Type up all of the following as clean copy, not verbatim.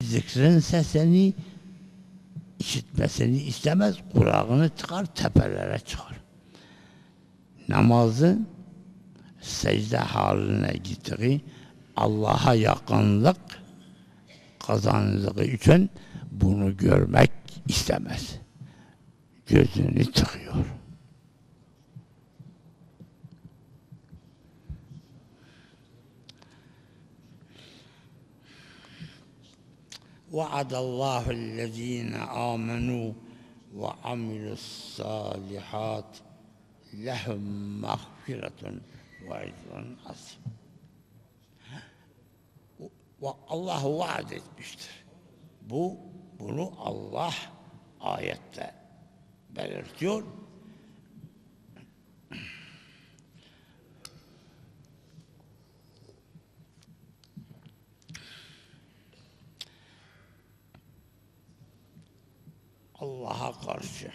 zikrin sesini işitmesini istemez, kulağını tıkar, tepelere çıkar. Namazın secde haline gittiği Allah'a yakınlık kazandığı için bunu görmek istemez. Gözünü tıkıyor. وَعَدَ اللّٰهُ الَّذ۪ينَ آمَنُوا وَعَمِلُوا الصَّالِحَاتِ لَهُمْ مَغْفِرَةٌ وَاَجْرٌ عَظِيمٌ. Allah vaad etmiştir. Bunu Allah ayette belirtiyor. Allah'a karşı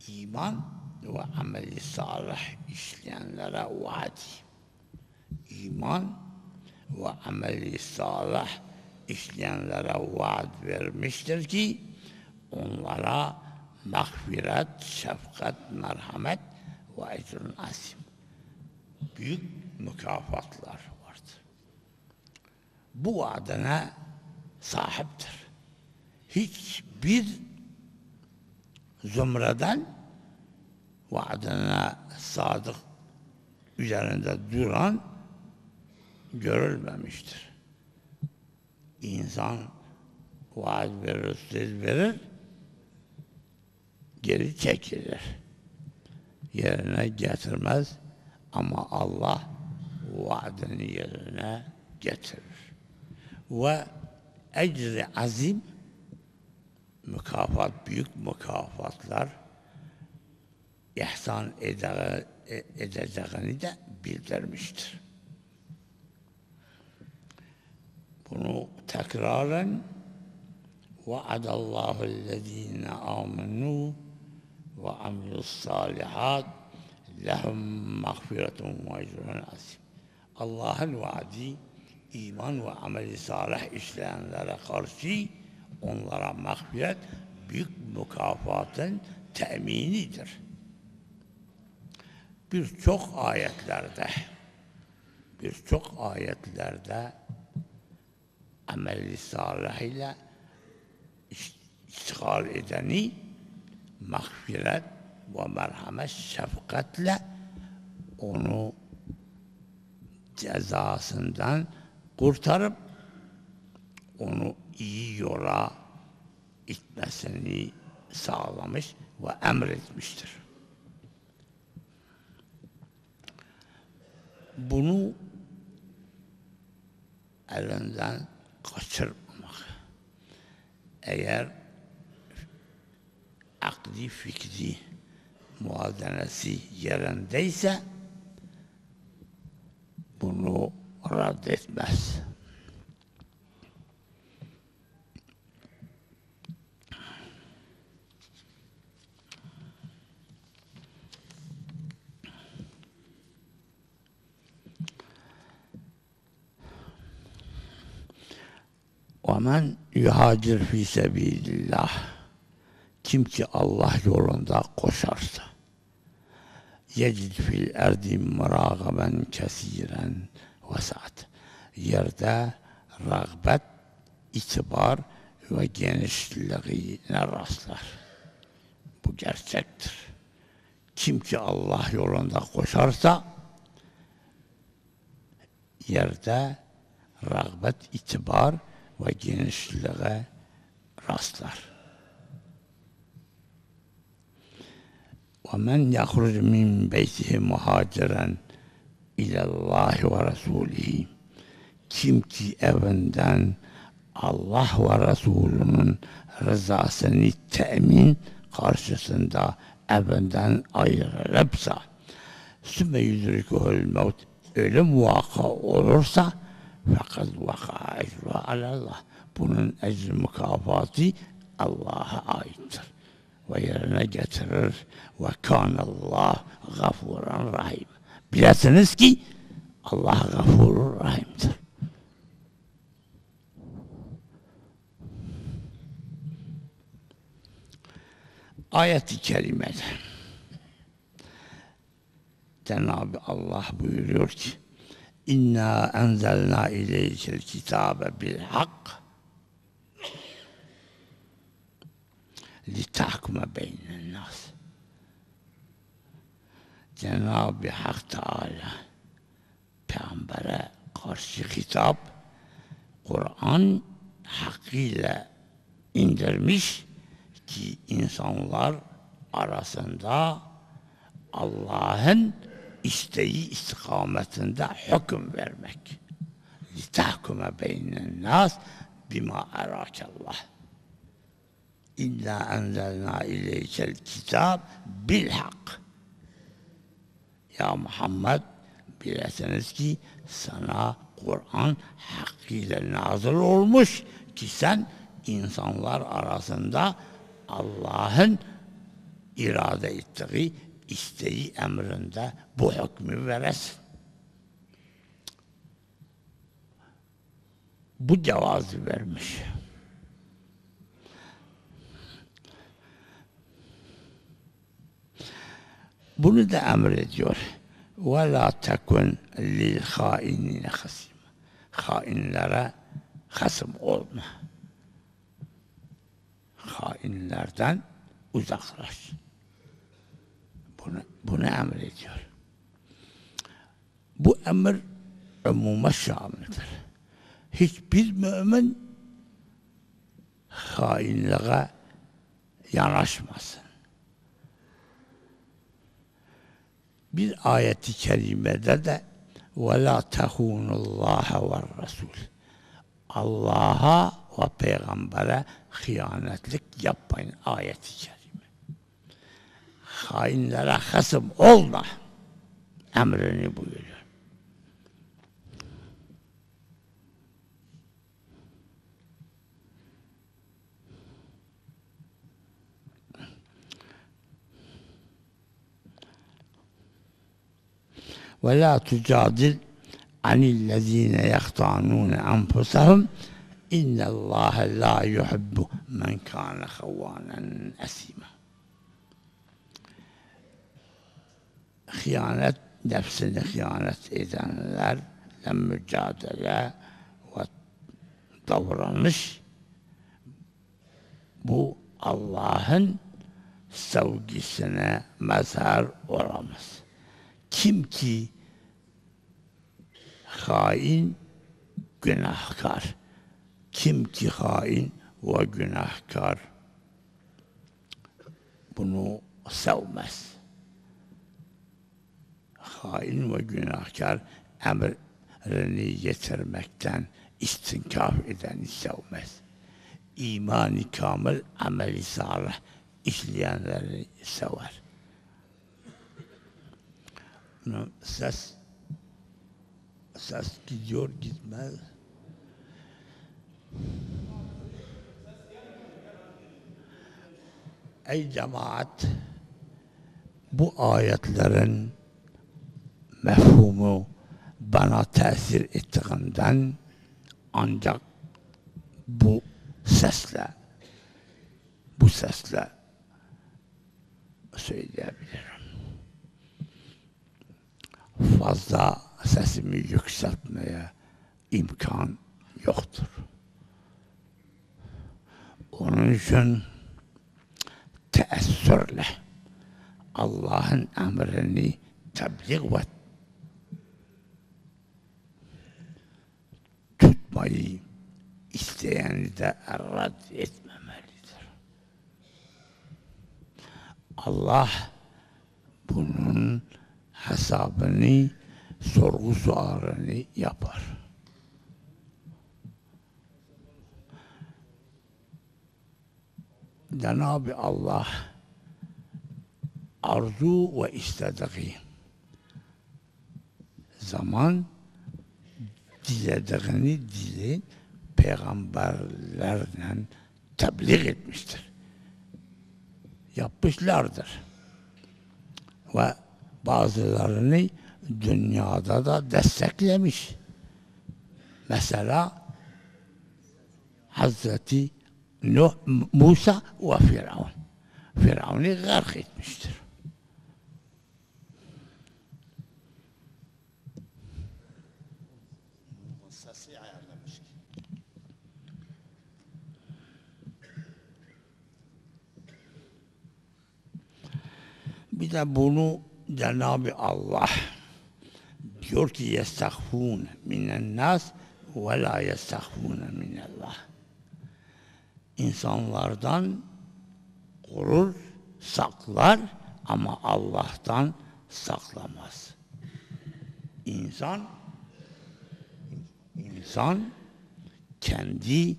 iman ve ameli salih işleyenlere vaad. İman ve ameli salih işleyenlere vaad vermiştir ki onlara mağfiret, şefkat, merhamet ve ecrün azim. Büyük mükafatlar vardır. Bu vaadine sahiptir. Hiçbir zümreden vaadine sadık üzerinde duran görülmemiştir. İnsan vaad verir, söz verir, geri çekilir. Yerine getirmez ama Allah vaadini yerine getirir. Ve ecri azim, mükafat, büyük mükafatlar ihsan edeceğini de bildirmiştir. Bunu tekraren وَعَدَ اللّٰهُ الَّذ۪ينَ آمَنُوا وَعَمِلُوا الصَّالِحَاتِ لَهُمْ مَغْفِرَةٌ وَاَجْرٌ عَظِيمٌ. Allah'ın vaadi iman ve ameli salih işleyenlere karşı onlara mağfiret, büyük mükafatın teminidir. Birçok ayetlerde amel-i salih ile iştigal edeni mağfiret ve merhamet, şefkatle onu cezasından kurtarıp onu iyi yola itmesini sağlamış ve emretmiştir. Bunu elinden kaçırmamak. Eğer akli fikri muazenesi yerindeyse bunu reddetmez. وَمَنْ يُهَاجِرْ فِي سَب۪يلِ اللّٰهِ. Kim ki Allah yolunda koşarsa, يَجِدْ فِي الْاَرْضِ مُرَاغَبًا كَثِيرًا وَسَعَةً. Yerde rağbet, itibar ve genişliğine rastlar. Bu gerçektir. Kim ki Allah yolunda koşarsa, yerde rağbet, itibar ve genişliğe rastlar. وَمَنْ يَخْرُجْ مِنْ بَيْتِهِ مُهَاجِرًا اِلَى اللّٰهِ وَرَسُولِهِ. Kim ki evinden Allah ve Resulünün rızasını temin karşısında evinden ayrılıpsa, sümme yudrikuhul mevt, ölüm vaka olursa, fakat vaka ecru alallah. Bunun ecri mükafatı Allah'a aittir. Ve yerine getirir. Ve kânallâh gafûran rahîm. Bilesiniz ki Allah gafûrur rahimdir. ayet-i kerimede Cenab-ı Allah buyuruyor ki İnna enzelna ileykel kitabe bil hak li tahkume beynen nas. Cenab-ı Hak Teala Peygamber'e karşı hitap, Kur'an hakkıyla indirmiş ki insanlar arasında Allah'ın isteği istikametinde hüküm vermek. لِتَحْكُمَ بَيْنَ النَّاسِ بِمَا اَرَاكَ اللّٰهِ اِنَّا اَنْزَلْنَا اِلَيْكَ الْكِتَابِ بِالْحَقِّ. Ya Muhammed, bilesiniz ki sana Kur'an hakkıyla nazil olmuş ki sen insanlar arasında Allah'ın irade ettiği isteği emrinde bu hükmü veresin. Bu cevazı vermiş. Bunu da emrediyor. وَلَا تَكُنْ لِلْخَائِنِينَ خَصِيمًا. Hainlere hasım olma. Hainlerden uzaklaş. Bunu emrediyor. Bu emir umuma şamildir. Hiçbir mümin hainliğe yanaşmasın. Bir ayet-i kerimede de وَلَا تَخُونُ اللّٰهَ وَالرَّسُولِ. Allah'a ve Peygamber'e hıyanetlik yapmayın ayet-i kerime. Hainlere hasım olma emrini buyuruyor. وَلَا تُجَادِلْ عَنِ الَّذ۪ينَ يَخْتَانُونَ أَنْفُسَهُمْ اِنَّ اللّٰهَ لَا يُحِبُّ مَنْ كَانَ خَوَّانًا أَثِيمًا. Nefsine hıyanet edenlerle mücadele ve davranış, bu Allah'ın sevgisine mazhar olamaz. Kim ki hain, günahkar, kim ki hain ve günahkar bunu sevmez. Hain ve günahkar emrini getirmekten istinkaf edeni sevmez. İmani kamil, ameli salih işleyenleri sever. Ses gidiyor gitmez. Ey cemaat, bu ayetlerin mefhumu bana tesir ettiğinden ancak bu sesle söyleyebilirim. Fazla sesimi yükseltmeye imkan yoktur. Onun için teessürle Allah'ın emrini tebliğ ve tutmayı isteyeni de rad etmemelidir. Allah bunun hesabını, sorgu sualini yapar. Cenab-ı Allah arzu ve istediği zaman dilediğini peygamberlerle tebliğ etmiştir. Yapmışlardır. Ve bazılarını dünyada da desteklemiş. Mesela Hazreti Musa ve Firavun. Firavun'u gark etmiştir. Bir de bunu Cenab-ı Allah diyor ki yestahfûne minen nas ve la yestahfûne minallah. İnsanlardan korur, saklar ama Allah'tan saklamaz. İnsan kendi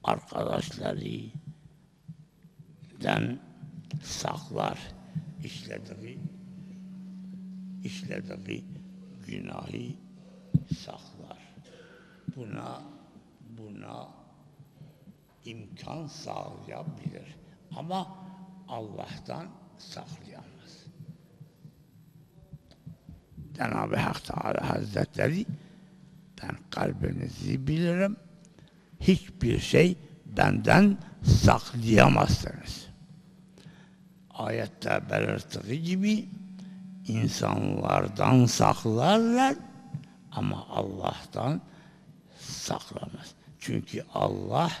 arkadaşlarından saklar, işlediği günahı saklar. Buna imkan sağlayabilir ama Allah'tan saklayamaz. Cenab-ı Hak Teala Hazretleri, ben kalbinizi bilirim, hiçbir şey benden saklayamazsınız. Ayette belirttiği gibi insanlardan saklarlar ama Allah'tan saklamaz. Çünkü Allah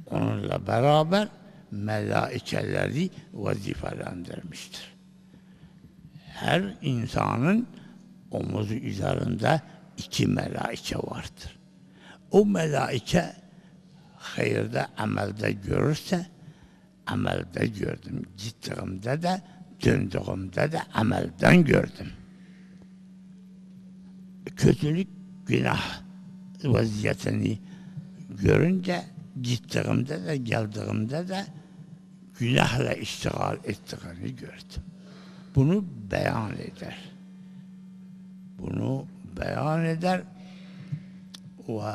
onunla beraber melaikeleri vazifelendirmiştir. Her insanın omuzu üzerinde 2 melaike vardır. O melaike hayırda, amelde görürse, amelde gördüm. Gittiğimde de, döndüğümde de amelden gördüm. Kötülük, günah vaziyetini görünce, gittiğimde de, geldiğimde de günahla iştigal ettiğini gördüm. Bunu beyan eder. Ve